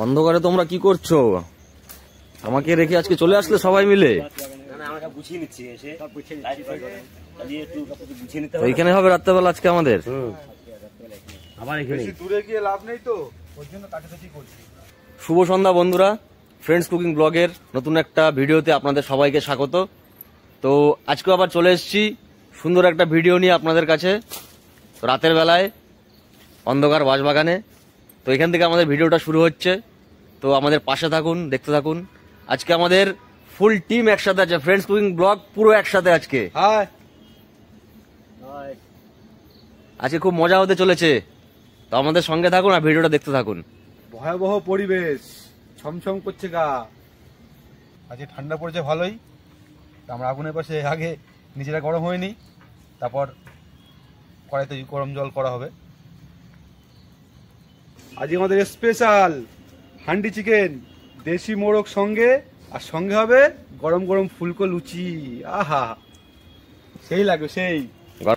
অন্ধকারে তোমরা কি করছো? আমাকে রেখে আজকে চলে আসলে সবাই মিলে? এইখানে হবে রাত্রেবেলা আজকে আমাদের। শুভ সন্ধ্যা বন্ধুরা, ফ্রেন্ডস কুকিং ব্লগের নতুন একটা ভিডিওতে আপনাদের সবাইকে স্বাগত। তো আজকে আবার চলে এসেছি সুন্দর একটা ভিডিও নিয়ে আপনাদের কাছে, রাতের বেলায় অন্ধকার বাঁশবাগানে। তো এখান থেকে আমাদের ভিডিওটা শুরু হচ্ছে, তো আমাদের পাশে থাকুন, দেখতে থাকুন। আজকে আমাদের ফুল টিম একসাথে আছে, ফ্রেন্ডস কুকিং ব্লগ পুরো একসাথে আজকে। আজকে খুব মজা হতে চলেছে, তো আমাদের সঙ্গে থাকুন আর ভিডিওটা দেখতে থাকুন। ভয়াবহ পরিবেশ, ছমছম করছে গা। আজকে ঠান্ডা পড়েছে ভালোই। আমরা আগুনের পাশে আগে নিজেরা গরম হয়নি, তারপর কড়াইতে গরম জল করা হবে। আজকে আমাদের স্পেশাল হান্ডি চিকেন, দেশি মোরগ সঙ্গে, আর সঙ্গে হবে গরম গরম ফুলকো লুচি। আহা, সেই লাগবে সেই।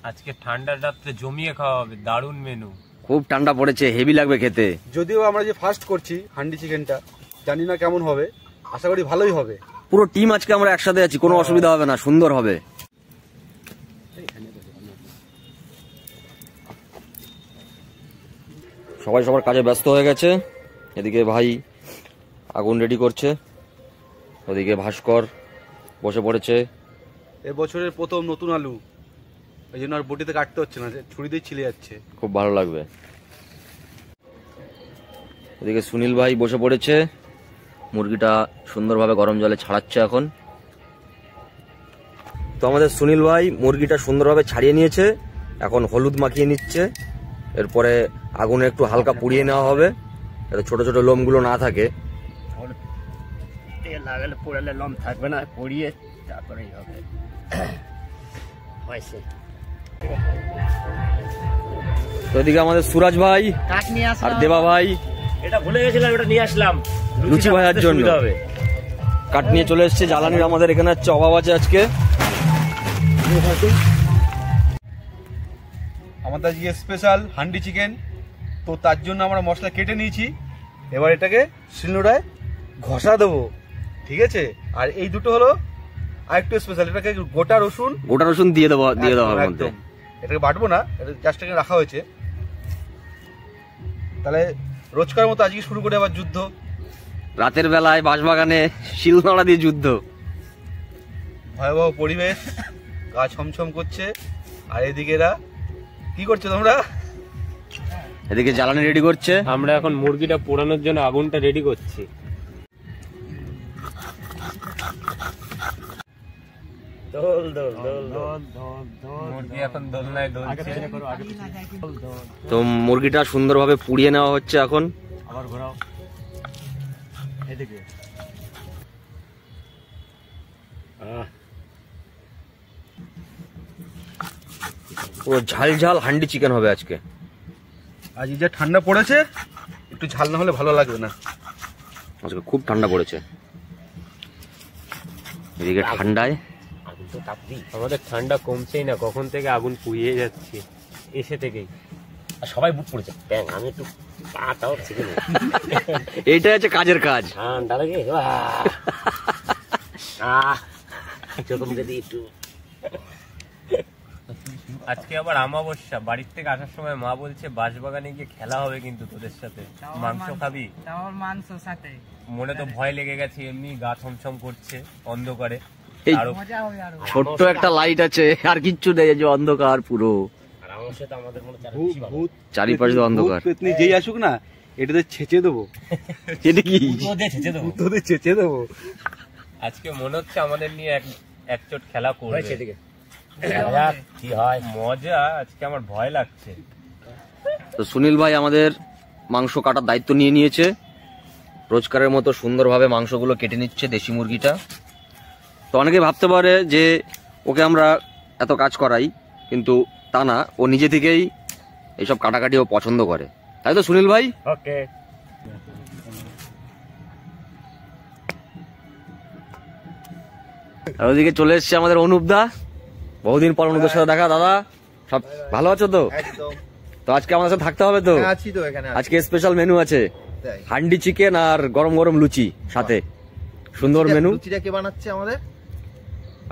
আজকে ঠান্ডার রাত্রে জমিয়ে খাওয়া হবে, দারুণ মেনু। খুব ঠান্ডা পড়েছে, হেভি লাগবে খেতে। যদিও আমরা যে ফার্স্ট করছি হান্ডি চিকেনটা, জানি না কেমন হবে, আশা করি ভালোই হবে। পুরো টিম আজকে আমরা একসাথে আছি, কোনো অসুবিধা হবে না, সুন্দর হবে। সবাই সবার কাজে ব্যস্ত হয়ে গেছে। এদিকে ভাই আগুন রেডি করছে, ওদিকে ভাস্কর বসে পড়েছে। এবছরের প্রথম নতুন আলু, এই জন্য আর বটিতে কাটতে হচ্ছে না, ছুরি দিয়ে ছিলে যাচ্ছে, খুব ভালো লাগবে। এদিকে সুনীল ভাই বসে পড়েছে, মুরগিটা সুন্দরভাবে গরম জলে ছাড়াচ্ছে এখন। তো আমাদের সুনীল ভাই মুরগিটা সুন্দরভাবে ছাড়িয়ে নিয়েছে, এখন হলুদ মাখিয়ে নিচ্ছে। এরপরে আগুনে একটু হালকা পুড়িয়ে নেওয়া হবে, যাতে ছোট ছোট লোমগুলো না থাকে। তেল লাগালে পোড়ালে লোম থাকবে না, পুড়িয়ে তারপরেই হবে। তো এদিকে আমাদের সুরাজ ভাই আর দেবা ভাই, এটা ভুলে গেছিলাম, এটা নিয়ে আসলাম লুচি ভাজার জন্য। কাঠ নিয়ে চলে এসছে, জ্বালানির আমাদের এখানে হচ্ছে অভাব আছে আজকে। আমাদের আজকে স্পেশাল হান্ডি চিকেন, তো তার জন্য আমরা মশলা কেটে নিয়েছি। এবার এটাকে শিলনোড়ায় ঘষা দেবো, ঠিক আছে? আর এই দুটো হলো আরেকটু স্পেশাল, এটাকে গোটা রসুন দিয়ে দেওয়া হবে মধ্যে। এটাকে বাটবো না, এটা জাস্ট এখানে রাখা হয়েছে। তাহলে রোজকার মতো আজকে শুরু করে আবার যুদ্ধ, রাতের বেলায় বাঁশবাগানে শিলনোড়া দিয়ে যুদ্ধ। ভয়াবহ পরিবেশ, গা ছমছম করছে। আর এদিকে এরা কি করছে তোমরা? এদিকে জ্বালানি রেডি করছে, আমরা এখন মুরগিটা পোড়ানোর জন্য আগুনটা রেডি করছি। মুরগি এখন দোলনায় দোলছে। তো মুরগিটা সুন্দরভাবে পুড়িয়ে নেওয়া হচ্ছে এখন। আবার ঘোরাও এদিকে। পুরো ঝাল ঝাল হান্ডি চিকেন হবে আজকে। আজ যা ঠান্ডা পড়েছে, একটু ঝাল না হলে ভালো লাগবে না। আজকে খুব ঠান্ডা পড়েছে, এদিকে ঠান্ডায় আমাদের ঠান্ডা কমছেই না, কখন থেকে আগুন পুড়িয়ে যাচ্ছে এসে থেকেই। আর সবাই বুট পড়েছে, আমি একটু পাটাও ঠিক আছে। এইটাই হচ্ছে কাজের কাজ। ঠান্ডা লাগে চোখে মুখে দিয়ে একটু। আজকে আবার আমাবস্যা, বাড়ির থেকে আসার সময় মা বলছে বাঁশবাগানে গিয়ে খেলা হবে কিন্তু তোদের সাথে, মাংস খাবি? মাংস সাথে মনে তো ভয় লেগে গেছে, এমনি গা ছমছম করছে অন্ধকারে। ছোট্ট একটা লাইট আছে, আর কিচ্ছু নেই, যে অন্ধকার পুরো চারিপাশে অন্ধকার। যেই আসুক না, এটাতে ছেঁচে দেবো। এটা কি ছেঁচে দেবো? আজকে মনে হচ্ছে আমাদের নিয়ে এক চোট খেলা করবে। কি হয় মজা, আজকে আমার ভয় লাগছে। তো সুনীল ভাই আমাদের মাংস কাটার দায়িত্ব নিয়ে নিয়েছে, রোজকারের মতো সুন্দরভাবে মাংসগুলো কেটে নিচ্ছে, দেশি মুরগিটা। তো অনেকে ভাবতে পারে যে ওকে আমরা এত কাজ করাই, কিন্তু তা না, ও নিজে থেকেই এইসব কাটাকাটি ও পছন্দ করে, তাই তো সুনীল ভাই? ওকে। আর ওদিকে চলে এসছে আমাদের অনুপদা, বহুদিন পর অনুপদার সাথে দেখা। দাদা সব ভালো আছো তো? তো আজকে আমাদের সাথে থাকতে হবে তো? আছি তো এখানে। আজকে স্পেশাল মেনু আছে, তাই। হান্ডি চিকেন আর গরম গরম লুচি সাথে, সুন্দর মেনু। লুচিটা কে বানাচ্ছে আমাদের?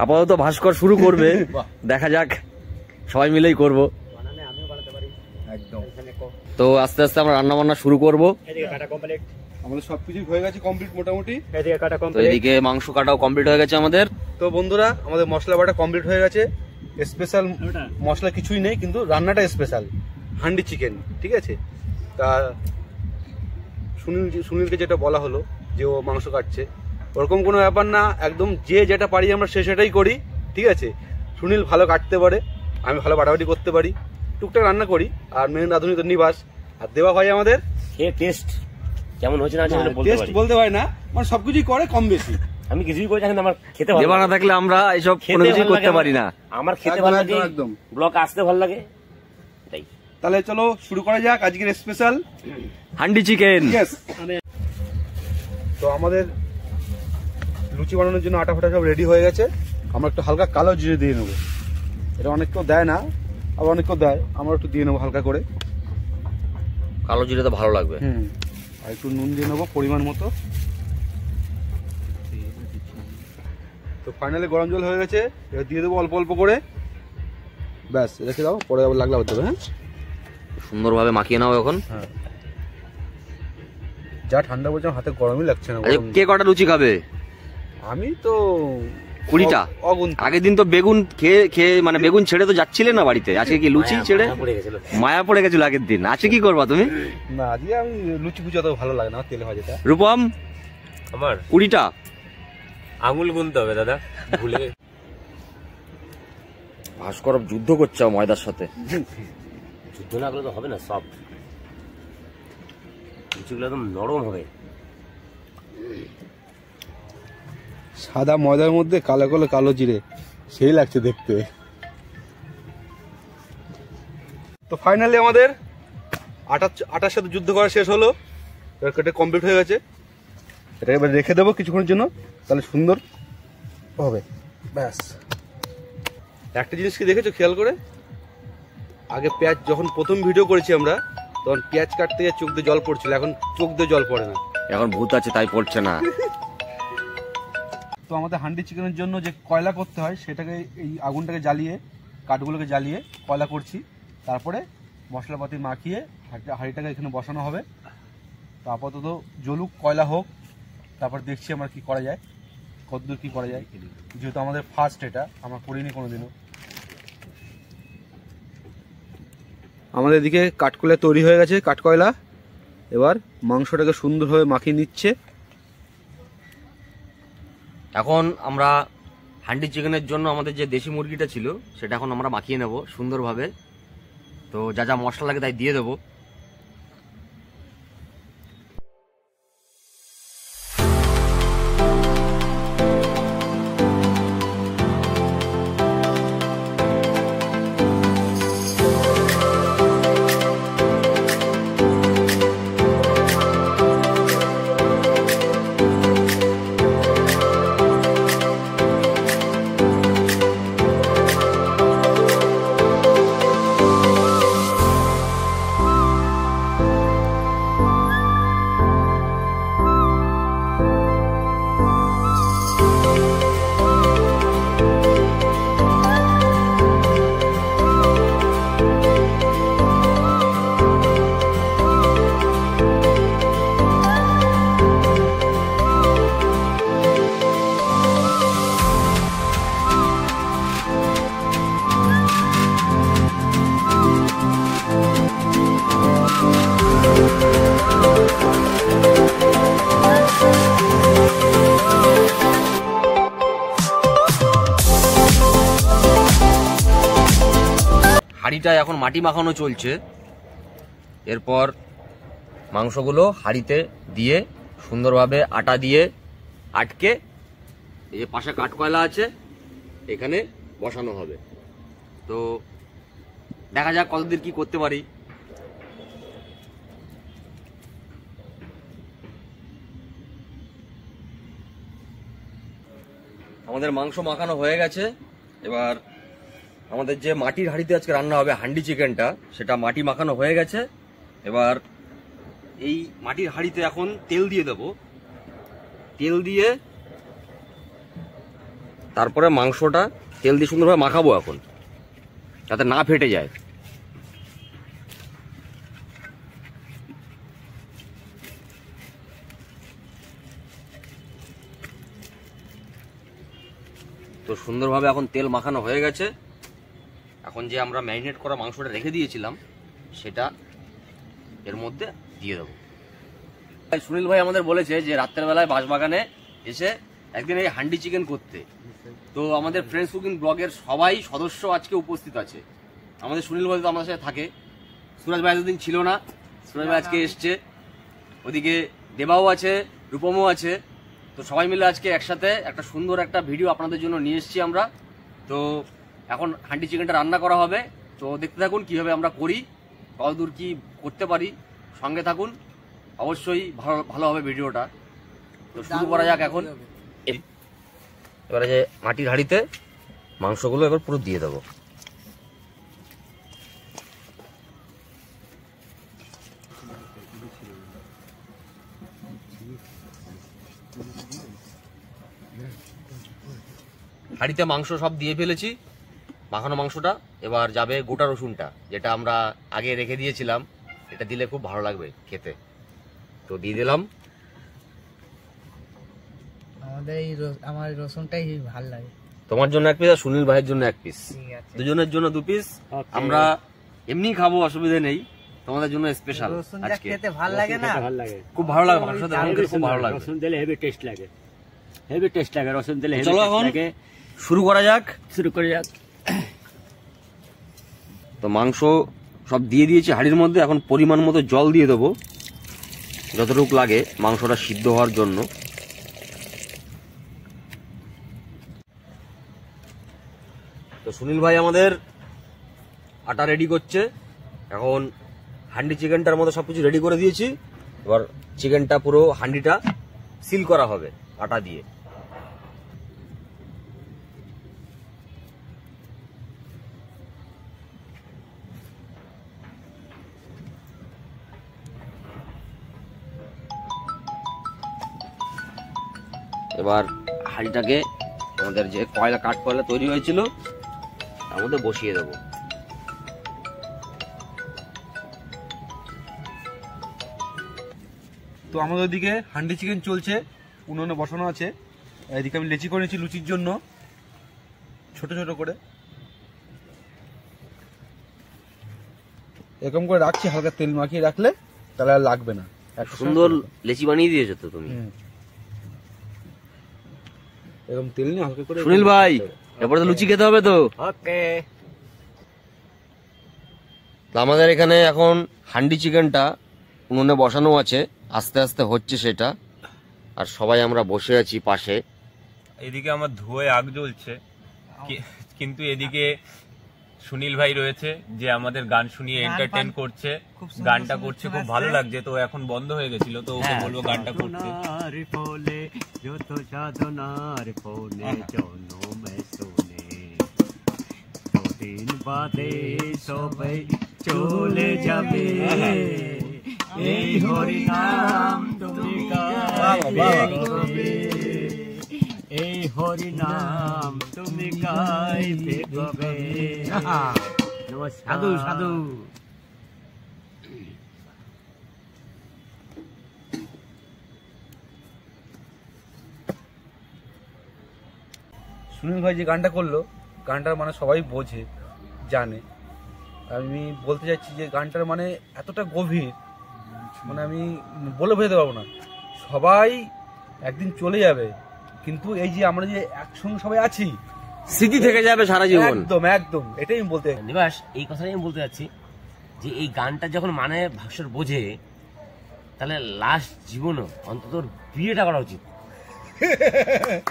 আপাতত ভাস্কর শুরু করবে, বাহ। দেখা যাক, সবাই মিলেই করব। একদম। তো আস্তে আস্তে আমরা রান্না বান্না শুরু করব। আমাদের সবকিছু হয়ে গেছে কমপ্লিট মোটামুটি। তো এদিকে মাংস কাটাও কমপ্লিট হয়ে গেছে আমাদের। তো বন্ধুরা আমাদের মশলা বাটা কমপ্লিট হয়ে গেছে। স্পেশাল মশলা কিছুই নেই, কিন্তু রান্নাটা স্পেশাল হান্ডি চিকেন, ঠিক আছে। তা সুনীলকে যেটা বলা হলো যে ও মাংস কাটছে, ওরকম কোনো ব্যাপার না, একদম যে যেটা পারি আমরা সেটাই করি, ঠিক আছে। সুনীল ভালো কাটতে পারে, আমি ভালো বাটাবাটি করতে পারি, টুকটাক রান্না করি, আর মেন রাঁধুনি তো নিবাস, আর দেওয়া ভাই আমাদের টেস্ট কেমন হয়েছে না টেস্ট বলতে পারি না, মানে সবকিছুই করে কম বেশি। আমি কিছুই করি না, কিন্তু আমার খেতে ভালো দেবা না লাগে। থাকলে আমরা এইসব কোনো কিছু করতে পারি না। আমার খেতে একদম, ভালো লাগে, একদম, একদম। ব্লগ আসতে ভালো লাগে, তাই। তাহলে চলো শুরু করা যাক আজকের স্পেশাল হান্ডি চিকেন। তো আমাদের লুচি বানানোর জন্য আটা ফাটা সব রেডি হয়ে গেছে। আমরা একটু হালকা কালো জিরে দিয়ে নেবো, এটা অনেক কেউ দেয় না, আবার অনেক কেউ দেয়, আমরা একটু দিয়ে নেবো হালকা করে। কালো জিরে তো ভালো লাগবে। আর একটু নুন দিয়ে নেবো পরিমাণ মতো। তো ফাইনালি গরম জল হয়ে গেছে, এবার দিয়ে দেবো অল্প অল্প করে, ব্যাস রেখে দাও, পরে আবার লাগলে হতে হবে। হ্যাঁ, সুন্দরভাবে মাখিয়ে নাও এখন। হ্যাঁ, যা ঠান্ডা বলছে হাতে গরমই লাগছে না। আচ্ছা, কে কটা লুচি খাবে? আমি তো 20টা। অগুন্তি। আগের দিন তো বেগুন খেয়ে খেয়ে মানে বেগুন ছেড়ে তো যাচ্ছিলে না বাড়িতে, আজকে কি লুচি ছেড়ে মায়া পড়ে গেছিল। মায়া পড়ে গেছিল আগের দিন? আজকে কি করবা তুমি? না, আজকে আমি লুচি ফুচি অত ভালো লাগে না, আমার তেলে ভাজাটা। রূপম আমার 20টা। আঙুল গুনতে হবে দাদা, ভুলে ভাস্কর যুদ্ধ করছে ময়দার সাথে। যুদ্ধ না করলে তো হবে না, সফট লুচিগুলো একদম নরম হবে। সাদা ময়দার মধ্যে কালো কালো কালো জিরে, সেই লাগছে দেখতে। তো ফাইনালি আমাদের আটার সাথে যুদ্ধ করা শেষ হলো, এবার কেটে কমপ্লিট হয়ে গেছে। এটা এবার রেখে দেবো কিছুক্ষণের জন্য, তাহলে সুন্দর হবে। ব্যাস, একটা জিনিস কি দেখেছো খেয়াল করে? আগে পেঁয়াজ যখন প্রথম ভিডিও করেছি আমরা, তখন পেঁয়াজ কাটতে গিয়ে চোখ দিয়ে জল পড়ছিল, এখন চোখ দিয়ে জল পড়ে না। এখন ভূত আছে তাই পড়ছে না। তো আমাদের হান্ডি চিকেনের জন্য যে কয়লা করতে হয়, সেটাকে এই আগুনটাকে জ্বালিয়ে, কাঠগুলোকে জ্বালিয়ে কয়লা করছি, তারপরে মশলাপাতি মাখিয়ে হাঁড়িটাকে এখানে বসানো হবে। তো আপাতত জ্বলুক, কয়লা হোক, তারপর দেখছি আমরা কি করা যায়, কতদূর কি করা যায়, যেহেতু আমাদের ফার্স্ট, এটা আমরা করিনি কোনোদিনও। আমাদের এদিকে কাঠকয়লা তৈরি হয়ে গেছে, কাঠকয়লা। এবার মাংসটাকে সুন্দরভাবে মাখিয়ে নিচ্ছে। এখন আমরা হান্ডি চিকেনের জন্য আমাদের যে দেশি মুরগিটা ছিল সেটা এখন আমরা মাখিয়ে নেব সুন্দরভাবে। তো যা যা মশলা লাগে তাই দিয়ে দেবো। হাঁড়িটা এখন মাটি মাখানো চলছে। এরপর মাংসগুলো হাঁড়িতে দিয়ে সুন্দরভাবে আটা দিয়ে আটকে এই যে পাশে কাঠকয়লা আছে এখানে বসানো হবে। তো দেখা যাক কতদূর কি করতে পারি। আমাদের মাংস মাখানো হয়ে গেছে। এবার আমাদের যে মাটির হাঁড়িতে আজকে রান্না হবে হান্ডি চিকেনটা, সেটা মাটি মাখানো হয়ে গেছে। এবার এই মাটির হাঁড়িতে এখন তেল দিয়ে দেব। তেল দিয়ে তারপরে মাংসটা তেল দিয়ে সুন্দরভাবে মাখাবো এখন, যাতে না ফেটে যায়। তো সুন্দরভাবে এখন তেল মাখানো হয়ে গেছে। এখন যে আমরা ম্যারিনেট করা মাংসটা রেখে দিয়েছিলাম সেটা এর মধ্যে দিয়ে দেবো। সুনীল ভাই আমাদের বলেছে যে রাত্রের বেলায় বাঁশবাগানে এসে একদিন এই হান্ডি চিকেন করতে। তো আমাদের ফ্রেন্ডস কুকিং ব্লগের সবাই সদস্য আজকে উপস্থিত আছে। আমাদের সুনীল ভাই তো আমাদের সাথে থাকে, সুরাজ ভাই এতদিন ছিল না, সুরাজ ভাই আজকে এসছে, ওদিকে দেবাও আছে, রূপমও আছে। তো সবাই মিলে আজকে একসাথে একটা সুন্দর একটা ভিডিও আপনাদের জন্য নিয়ে এসেছি আমরা। তো এখন হান্ডি চিকেনটা রান্না করা হবে, তো দেখতে থাকুন কিভাবে আমরা করি, কতদূর কি করতে পারি, সঙ্গে থাকুন, অবশ্যই ভালো হবে ভিডিওটা। তো শুরু করা যাক এখন। এবারে যে মাটির হাঁড়িতে মাংসগুলো এবার পুরো দিয়ে দেবো। হাঁড়িতে মাংস সব দিয়ে ফেলেছি, মাখানো মাংসটা। এবার যাবে গোটা রসুনটা, যেটা আমরা আগে রেখে দিয়েছিলাম, এটা দিলে খুব ভালো লাগবে খেতে। তো দিয়ে দিলাম। আমার রসুনটাই ভালো লাগে। তোমার জন্য এক পিস আর সুনীল ভাইয়ের জন্য এক পিস, দুজনের জন্য 2 পিস। আমরা এমনি খাবো, অসুবিধা নেই, তোমাদের জন্য স্পেশাল। আজকে খেতে ভালো লাগে না? খুব ভালো লাগে, মাংসতে খুব ভালো লাগে, রসুন দিলে হেভি টেস্ট লাগে, হেভি টেস্ট লাগে রসুন দিলে। চলো এখন শুরু করা যাক। তো মাংস সব দিয়ে দিয়েছি হাঁড়ির মধ্যে। এখন পরিমাণ মতো জল দিয়ে দেবো, যতটুকু লাগে মাংসটা সিদ্ধ হওয়ার জন্য। তো সুনীল ভাই আমাদের আটা রেডি করছে। এখন হান্ডি চিকেনটার মতো সবকিছু রেডি করে দিয়েছি। এবার চিকেনটা পুরো হান্ডিটা সিল করা হবে আটা দিয়ে। এবার হাঁড়িটাকে আমাদের যে কয়লা কাঠ কয়লা তৈরি হয়েছিল তার মধ্যে বসিয়ে দেবো। তো আমাদের ওদিকে হান্ডি চিকেন চলছে, উনুনে বসানো আছে। এদিকে আমি লেচি করে নিয়েছি লুচির জন্য, ছোট ছোট করে এরকম করে রাখছি। হালকা তেল মাখিয়ে রাখলে তাহলে আর লাগবে না। সুন্দর লেচি বানিয়ে দিয়েছো তো তুমি। এরকম তেল নিয়ে হালকা করে। সুনীল ভাই এরপরে তো লুচি খেতে হবে তো। ওকে, আমাদের এখানে এখন হান্ডি চিকেনটা উনুনে বসানো আছে, আস্তে আস্তে হচ্ছে সেটা। আর সবাই আমরা বসে আছি পাশে। এদিকে আমার ধোঁয়ায় আগ জ্বলছে, কিন্তু এদিকে সুনীল ভাই রয়েছে যে আমাদের গান শুনিয়ে এন্টারটেইন করছে। গানটা করছে, খুব ভালো লাগছে। তো এখন বন্ধ হয়ে গেছিল, তো ওকে বলবো গানটা করতে। যত সাধনার ফলে জনমে শুনে, দিন বাদে সবাই চলে যাবে। এই হরি নাম তুমি গাইবে, এই হরি নাম তুমি গাইবে কবে। সাধু সাধু। সুনীল ভাই যে গানটা করলো, গানটার মানে সবাই বোঝে, জানে। আমি বলতে চাইছি যে গানটার মানে এতটা গভীর, মানে আমি বলে বোঝাতে পারবো না। সবাই একদিন চলে যাবে, কিন্তু এই যে আমরা যে একসঙ্গে সবাই আছি, স্মৃতি থেকে যাবে সারা জীবন। একদম একদম, এটাই আমি বলতে চাই। নিবাস, এই কথাটাই আমি বলতে চাচ্ছি যে এই গানটা যখন মানে ভাষার বোঝে, তাহলে লাস্ট জীবনও অন্তত বিয়েটা করা উচিত।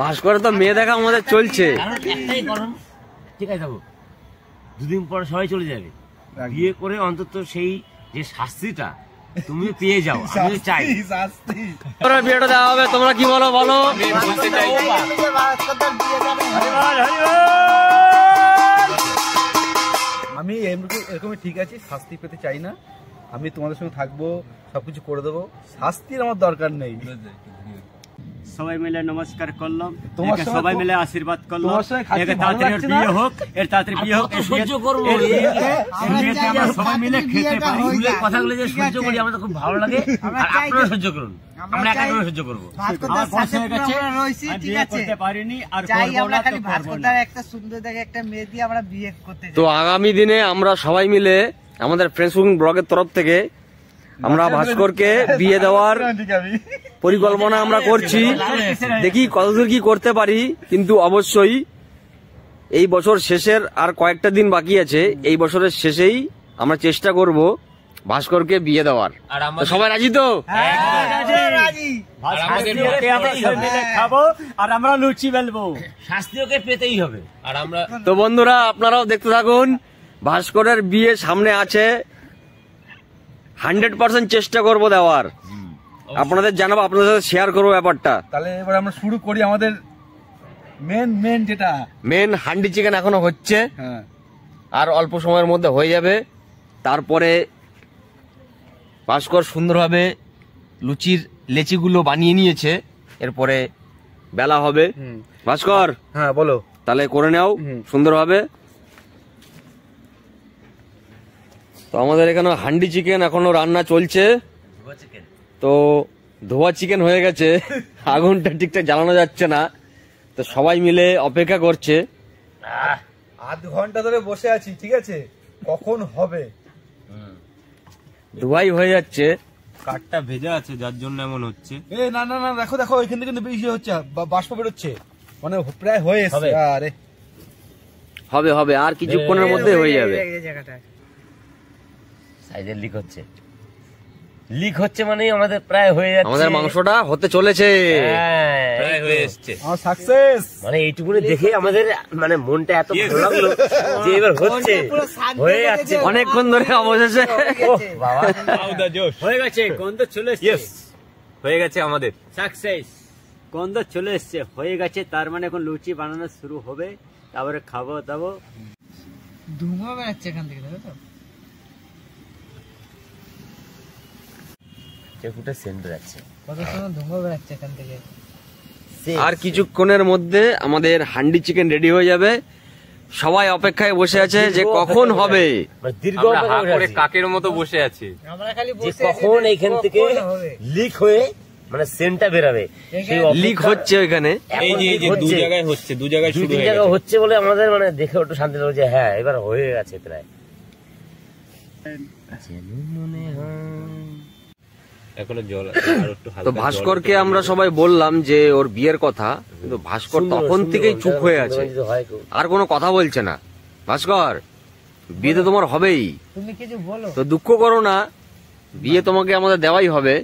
পাস করে তো মেয়ে দেখা আমাদের চলছে। কারণ একটাই কারণ, ঠিক আছে যাবো, 2 দিন পর সবাই চলে যাবে। বিয়ে করে অন্তত সেই যে শাস্তিটা তুমি পেয়ে যাও, আমি চাই। বিয়েটা দেওয়া হবে, তোমরা কি বলো বলো। আমি এরকমই ঠিক আছি, শাস্তি পেতে চাই না। আমি তোমাদের সঙ্গে থাকবো, সবকিছু করে দেবো, শাস্তির আমার দরকার নেই। সবাই মিলে নমস্কার করলাম, তোমার একে সঙ্গে সবাই মিলে আশীর্বাদ করলাম, তোমার সঙ্গে খাচ্ছি, একে ভালো তাড়াতাড়ি লাগছে বিয়ে না? হোক, এর তাড়াতাড়ি বিয়ে হোক, এর সহ্য করবো এর বিয়েতে আমরা সবাই মিলে খেতে পারি। ফুলের কথাগুলো যে সহ্য করি আমাদের খুব ভালো লাগে, আর আপনারা সহ্য করুন, আমরা একা করে সহ্য করবো। আমার বয়স হয়ে গেছে, আমি বিয়ে করতে পারিনি, আর করবো না, তো করবো না। একটা সুন্দর দেখে একটা মেয়ে দিয়ে আমরা বিয়ে করতে তো আগামী দিনে আমরা সবাই মিলে আমাদের ফ্রেন্ডস কুকিং ব্লগের তরফ থেকে আমরা ভাস্করকে বিয়ে দেওয়ার পরিকল্পনা আমরা করছি। দেখি কতদূর কি করতে পারি, কিন্তু অবশ্যই এই বছর শেষের আর কয়েকটা দিন বাকি আছে, এই বছরের শেষেই আমরা চেষ্টা করব ভাস্করকে বিয়ে দেওয়ার। আর তো আমাদের সবাই রাজি তো? খাবো আর আমরা লুচি বেলবো, শাস্তি ওকে পেতেই হবে। আর আমরা তো বন্ধুরা আপনারাও দেখতে থাকুন, ভাস্করের বিয়ে সামনে আছে, 100% চেষ্টা করব দেওয়ার। আপনাদের জানাবো, আপনাদের সাথে শেয়ার করবো ব্যাপারটা। তাহলে এবার আমরা শুরু করি আমাদের মেন যেটা। মেন হান্ডি চিকেন এখনো হচ্ছে, হ্যাঁ, আর অল্প সময়ের মধ্যে হয়ে যাবে। তারপরে ভাস্কর সুন্দরভাবে লুচির লেচিগুলো বানিয়ে নিয়েছে, এরপরে বেলা হবে। ভাস্কর হ্যাঁ বলো। তাহলে করে নাও সুন্দরভাবে। তো আমাদের এখানে হান্ডি চিকেন এখনো রান্না চলছে। তো ধোয়া চিকেন হয়ে গেছে, আগুনটা ঠিকঠাক জ্বালানো যাচ্ছে না, তো সবাই মিলে অপেক্ষা করছে। আধ ঘন্টা ধরে বসে আছি, ঠিক আছে, কখন হবে। ধোয়াই হয়ে যাচ্ছে। কাঠটা ভেজা আছে যার জন্য এমন হচ্ছে। এ না না না, দেখো দেখো এখান থেকে কিন্তু বেশি হচ্ছে, বাষ্প বেরোচ্ছে, মানে প্রায় হয়ে এসছে। আরে হবে হবে, আর কিছুক্ষণের মধ্যে হয়ে যাবে। জায়গাটা সাইডে লিক হচ্ছে মানে আমাদের প্রায় হয়ে যাচ্ছে। আমাদের মাংসটা হতে চলেছে। হ্যাঁ, প্রায় হয়ে এসছে। আমার সাকসেস। মানে এইটুকুনি দেখে আমাদের মানে মনটা এত ভালো লাগলো যে এবার হচ্ছে, হয়ে যাচ্ছে। অনেকক্ষণ ধরে অবশেষে ওহ বাবা, হয়ে গেছে, গন্ধ চলে এসছে, Yes, হয়ে গেছে আমাদের। সাকসেস, গন্ধ চলে এসছে, হয়ে গেছে। তার মানে এখন লুচি বানানো শুরু হবে, তারপরে খাবো দাবো। ধুমো বেড়াচ্ছে এখান থেকে, দেখো তো। চেকুটা সেন্টার আছে, কত সময় ধুমো বেড়াচ্ছে এখান থেকে। আর কিছুক্ষণের মধ্যে আমাদের হান্ডি চিকেন রেডি হয়ে যাবে। সবাই অপেক্ষায় বসে আছে যে কখন হবে। মানে দীর্ঘ আমরা হা অপেক্ষা করে করে কাকের মতো বসে আছি। আমরা খালি যে বসে কখন এইখান থেকে লিক হয়ে মানে সেন্টটা বেরাবে, সেই লিক হচ্ছে ওইখানে। এই যে দু জায়গায় হচ্ছে, দু জায়গায় শুরু হয়ে জায়গা গেছে। হচ্ছে বলে আমাদের মানে দেখে একটু শান্তি লাগলো যে হ্যাঁ এবার হয়ে গেছে প্রায়। এখনো জল আছে, আর একটু তো হালকা জল ভাস্করকে আছে। আমরা সবাই বললাম যে ওর বিয়ের কথা, কিন্তু ভাস্কর তখন থেকেই চুপ হয়ে আছে, আর কোনো কথা বলছে না। ভাস্কর, বিয়ে তো তোমার হবেই, তুমি কিছু বলো। তো দুঃখ করো না, বিয়ে তোমাকে আমাদের দেওয়াই হবে।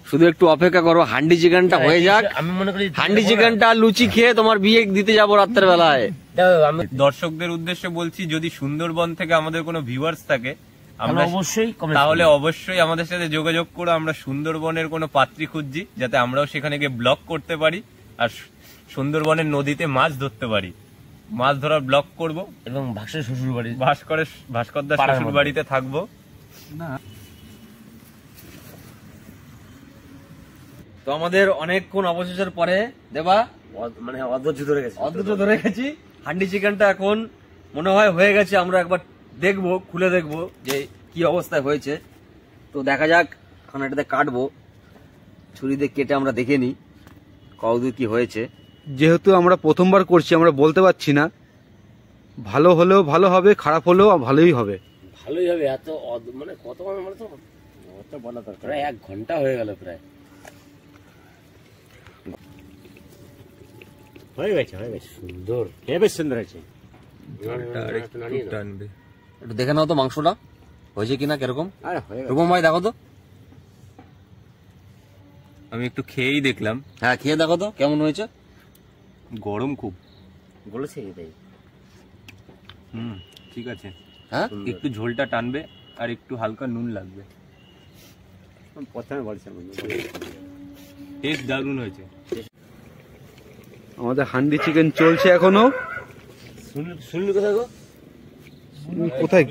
শুধু একটু অপেক্ষা করো, হান্ডি চিকেনটা হয়ে যাক। আমি মনে করি হান্ডি চিকেনটা লুচি খেয়ে তোমার বিয়ে দিতে যাবো রাত্রের বেলায়। আমি দর্শকদের উদ্দেশ্যে বলছি, যদি সুন্দরবন থেকে আমাদের কোনো ভিউয়ার্স থাকে আমরা অবশ্যই তাহলে অবশ্যই আমাদের সাথে যোগাযোগ করো। আমরা সুন্দরবনের কোনো পাত্রী খুঁজছি, যাতে আমরাও সেখানে গিয়ে ব্লগ করতে পারি আর সুন্দরবনের নদীতে মাছ ধরতে পারি। মাছ ধরার ব্লগ করব এবং ভাস্কর শ্বশুর বাড়ি ভাস্করদার পাড়ার শ্বশুর মধ্যে। বাড়িতে থাকবো। তো আমাদের অনেকক্ষণ অবশেষের পরে দেবা মানে অধৈর্য ধরে গেছে। অদ্ভুত ধরে গেছি। হান্ডি চিকেনটা এখন মনে হয় হয়ে গেছে। আমরা একবার দেখবো, খুলে দেখবো যে কি অবস্থায় হয়েছে। তো দেখা যাক, এখন এটাতে কাটবো, ছুরি দিয়ে কেটে আমরা দেখে নিই কতদূর কি হয়েছে। যেহেতু আমরা প্রথমবার করছি, আমরা বলতে পারছি না, ভালো হলেও ভালো হবে, খারাপ হলেও ভালোই হবে। ভালোই হবে। এত মানে কত মানে তো অত বলা দরকার, প্রায় 1 ঘন্টা হয়ে গেল প্রায়। হয়ে গেছে সুন্দর, বেশ সুন্দর আছে। একটু দেখে নাও তো মাংসটা হয়েছে কিনা, কিরকম। আরে হয়ে গেছে। রূপম ভাই দেখো তো। আমি একটু খেয়েই দেখলাম, হ্যাঁ খেয়ে দেখো তো কেমন হয়েছে। গরম খুব। বলেছে এটাই। ঠিক আছে, হ্যাঁ একটু ঝোলটা টানবে আর একটু হালকা নুন লাগবে। প্রথমে বলছি টেস্ট দারুণ হয়েছে। আমাদের হান্ডি চিকেন চলছে এখনো। শুনলি কোথায় গো? কোথায়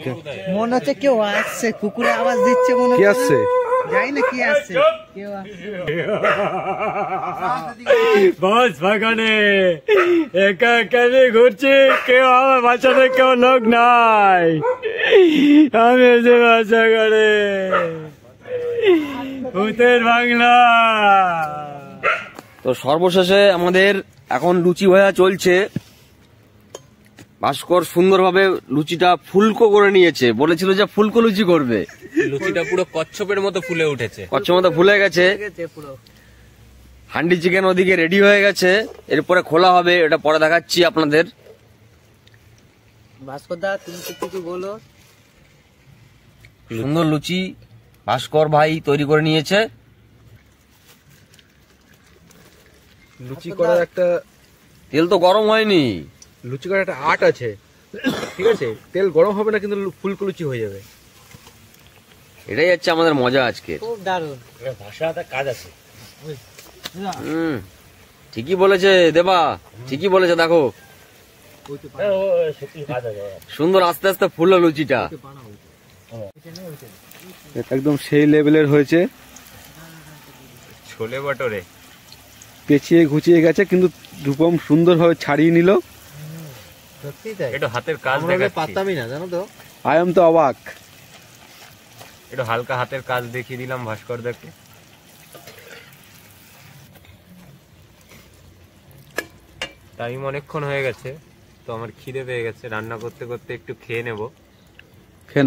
মনে হচ্ছে কেউ আসছে, কুকুরে আওয়াজ দিচ্ছে মনে কি হচ্ছে। আসছে? জানি না কি আসছে, কেউ আসছে। বস বাগানে একা একা ঘুরছি, কেউ আমার বাঁচাতে কেউ লোক নাই, আমি যে বাসা করে ভূতের বাংলা। তো সর্বশেষে আমাদের এখন লুচি ভাজা চলছে। ভাস্কর সুন্দরভাবে লুচিটা ফুলকো করে নিয়েছে, বলেছিল যে ফুলকো লুচি করবে। লুচিটা পুরো কচ্ছপের মতো ফুলে উঠেছে। কচ্ছর ফুলে গেছে। পুরো হান্ডি চিকেন ওদিকে রেডি হয়ে গেছে, এরপরে খোলা হবে, এটা পরে দেখাচ্ছি আপনাদের। ভাস্কর দা তুমি কিছু বলো। সুন্দর লুচি ভাস্কর ভাই তৈরি করে নিয়েছে। লুচি করার একটা তেল তো গরম হয়নি। লুচি করার একটা আর্ট আছে, ঠিক আছে? তেল গরম হবে না কিন্তু ফুলকো লুচি হয়ে যাবে। এটাই হচ্ছে আমাদের মজা আজকে। খুব দারুণ। ভাষাটা কাজ আছে। ঠিকই বলেছে দেবা, ঠিকই বলেছে। দেখো সত্যি কাজ আছে। সুন্দর আস্তে আস্তে ফুললো লুচিটা। একদম সেই লেভেলের হয়েছে, ছোলে বটরে পেঁচিয়ে ঘুচিয়ে গেছে কিন্তু রূপম সুন্দরভাবে ছাড়িয়ে নিল। সত্যি তাই, একটু হাতের কাজ দেখাচ্ছি, পারতামই না জানো তো। আই এম তো অবাক। একটু হালকা হাতের কাজ দেখিয়ে দিলাম ভাস্কর দাকে। টাইম অনেকক্ষণ হয়ে গেছে, তো আমার খিদে পেয়ে গেছে, রান্না করতে করতে একটু খেয়ে নেবো।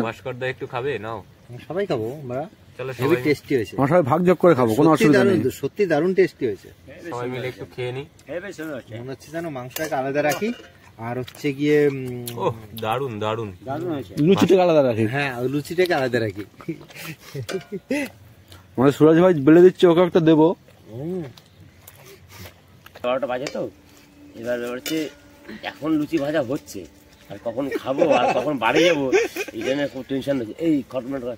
ভাস্কর দা একটু খাবে? নাও সবাই খাবো আমরা, চলো হেভি সবাই টেস্টি হয়েছে, আমার সবাই ভাগ যোগ করে খাবো, কোনো অসুবিধা নেই। সত্যি দারুণ টেস্টি হয়েছে। সবাই মিলে একটু খেয়ে নি। মনে হচ্ছে যেন মাংসটাকে আলাদা রাখি, আর হচ্ছে গিয়ে ওহ দারুন দারুন। দারুণ হয়েছে। লুচিটাকে আলাদা রাখি। হ্যাঁ, ওই লুচিটাকে আলাদা রাখি। আমাদের সুরাজ ভাই বেলে দিচ্ছে, ওকে একটা দেবো। 12টা বাজে তো, এবার হচ্ছে এখন লুচি ভাজা হচ্ছে, আর কখন খাবো আর কখন বাড়ি যাবো এই জন্য খুব টেনশন হচ্ছে। এই ঘটনাটা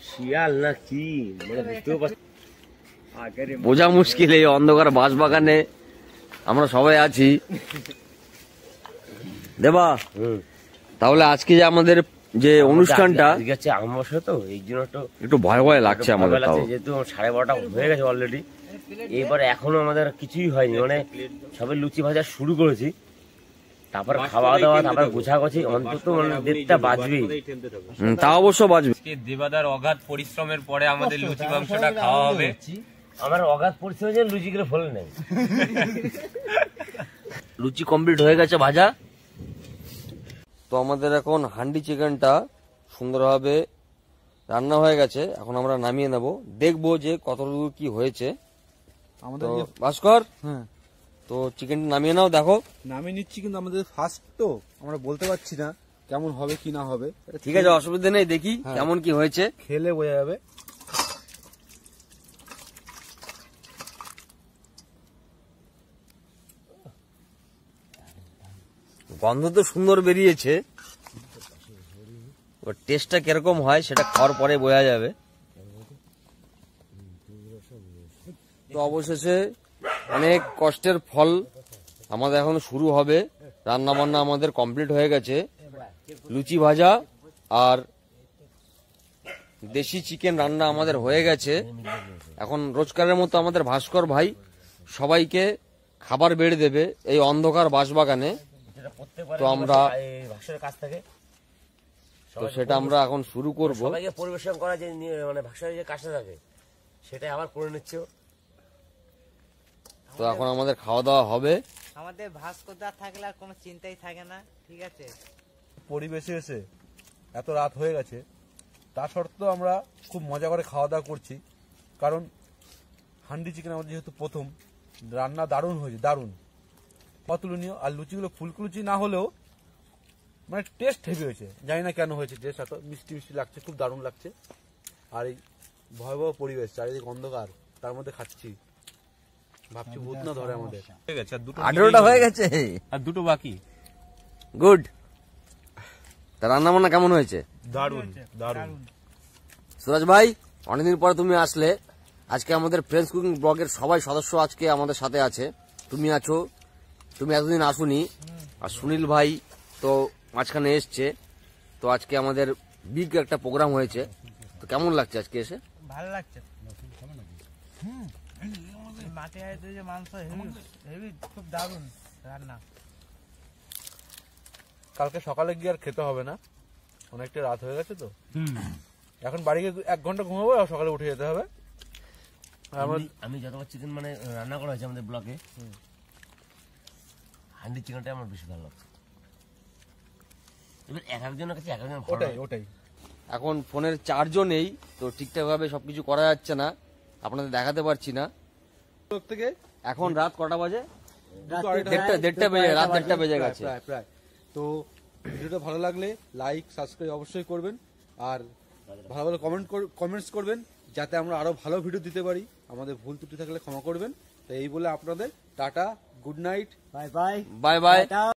শিয়াল না কি মানে বুঝতেও পারছি। বোঝা মুশকিল এই অন্ধকার বাঁশবাগানে আমরা সবাই আছি। দেবা, তাহলে আজকে যে আমাদের যে অনুষ্ঠানটা গেছে আমাবস্যা তো, এই জন্য একটু ভয় ভয় লাগছে আমাদের। তাও যেহেতু 12:30 হয়ে গেছে অলরেডি, এবারে এখনো আমাদের কিছুই হয়নি, মানে সবে লুচি ভাজা শুরু করেছি, তারপর খাওয়া দাওয়া, তারপর গোছাগুছি, অন্তত মানে 1:30টা বাজবেই। তা অবশ্য বাজবে। আজকে দেবাদার অগাধ পরিশ্রমের পরে আমাদের লুচি মাংসটা খাওয়া হবে। আমার অগাধ পরিশ্রম যে লুচিগুলো ফলে নেই। লুচি কমপ্লিট হয়ে গেছে ভাজা। তো আমাদের এখন হান্ডি চিকেনটা সুন্দরভাবে রান্না হয়ে গেছে, এখন আমরা নামিয়ে নেব, দেখবো যে কতটুকু কি হয়েছে। আমাদের তো ভাস্কর, হ্যাঁ তো চিকেনটা নামিয়ে নাও, দেখো। নামিয়ে নিচ্ছি, কিন্তু আমাদের ফার্স্ট তো আমরা বলতে পারছি না কেমন হবে কি না হবে। ঠিক আছে, অসুবিধা নেই, দেখি কেমন কি হয়েছে। খেলে বোঝা যাবে। গন্ধ তো সুন্দর বেরিয়েছে, টেস্টটা কিরকম হয় সেটা খাওয়ার পরে বোঝা যাবে। তো অবশেষে অনেক কষ্টের ফল আমাদের এখন শুরু হবে। রান্না বান্না আমাদের কমপ্লিট হয়ে গেছে, লুচি ভাজা আর দেশি চিকেন রান্না আমাদের হয়ে গেছে। এখন রোজকারের মতো আমাদের ভাস্কর ভাই সবাইকে খাবার বেড়ে দেবে এই অন্ধকার বাঁশবাগানে। তো আমরা কাছ থেকে তো সেটা আমরা এখন শুরু করব। সবাইকে পরিবেশন করা যে মানে ভাষায় যে কাজটা থাকে সেটাই আবার করে নিচ্ছে। তো এখন আমাদের খাওয়া দাওয়া হবে। আমাদের ভাস্কর দা থাকলে আর কোনো চিন্তাই থাকে না, ঠিক আছে? পরিবেশে এসে এত রাত হয়ে গেছে, তা সত্ত্বেও আমরা খুব মজা করে খাওয়া দাওয়া করছি, কারণ হান্ডি চিকেন আমাদের যেহেতু প্রথম, রান্না দারুণ হয়েছে, দারুণ অতুলনীয়। আর লুচিগুলো ফুলকো লুচি না হলেও মানে টেস্ট হেভি হয়েছে, জানি না কেন হয়েছে, টেস্ট এত মিষ্টি মিষ্টি লাগছে, খুব দারুণ লাগছে। আর এই ভয়াবহ পরিবেশ, চারিদিকে অন্ধকার, তার মধ্যে খাচ্ছি, ভাবছি ভূত না ধরে আমাদের। হয়ে গেছে, আর দুটো 18টা হয়ে গেছে, আর দুটো বাকি। গুড। তা রান্না বান্না কেমন হয়েছে? দারুন দারুন। সুরাজ ভাই, অনেকদিন পরে তুমি আসলে। আজকে আমাদের ফ্রেন্ডস কুকিং ব্লগের সবাই সদস্য আজকে আমাদের সাথে আছে, তুমি আছো, তুমি এতদিন আসুনি, আর সুনীল ভাই তো মাঝখানে এসছে, তো আজকে আমাদের বিগ একটা প্রোগ্রাম হয়েছে, তো কেমন লাগছে আজকে এসে? ভালো লাগছে। মাটি হাড়িতে যে মাংস হেভি হেভি, খুব দারুণ রান্না। কালকে সকালে গিয়ে আর খেতে হবে না, অনেকটা রাত হয়ে গেছে তো। এখন বাড়ি গিয়ে 1 ঘন্টা ঘুমাবো আর সকালে উঠে যেতে হবে। আমি যতবার চিকেন মানে রান্না করা হয়েছে আমাদের ব্লকে, হান্ডি চিকেনটা আমার বেশি ভালো লাগছে। এবার এক একজনের কাছে এক একজন ওটাই ওটাই এখন ফোনের চার্জও নেই, তো ঠিকঠাক ভাবে সবকিছু করা যাচ্ছে না, আপনাদের দেখাতে পারছি না। থেকে এখন রাত কটা বাজে? রাত দেড়টা বেজে, রাত 1:30 বেজে গেছে। প্রায়। তো ভিডিওটা ভালো লাগলে লাইক সাবস্ক্রাইব অবশ্যই করবেন, আর ভালো ভালো কমেন্টস করবেন, যাতে আমরা আরো ভালো ভিডিও দিতে পারি। আমাদের ভুল ত্রুটি থাকলে ক্ষমা করবেন। তো এই বলে আপনাদের tata, good night, bye bye bye bye.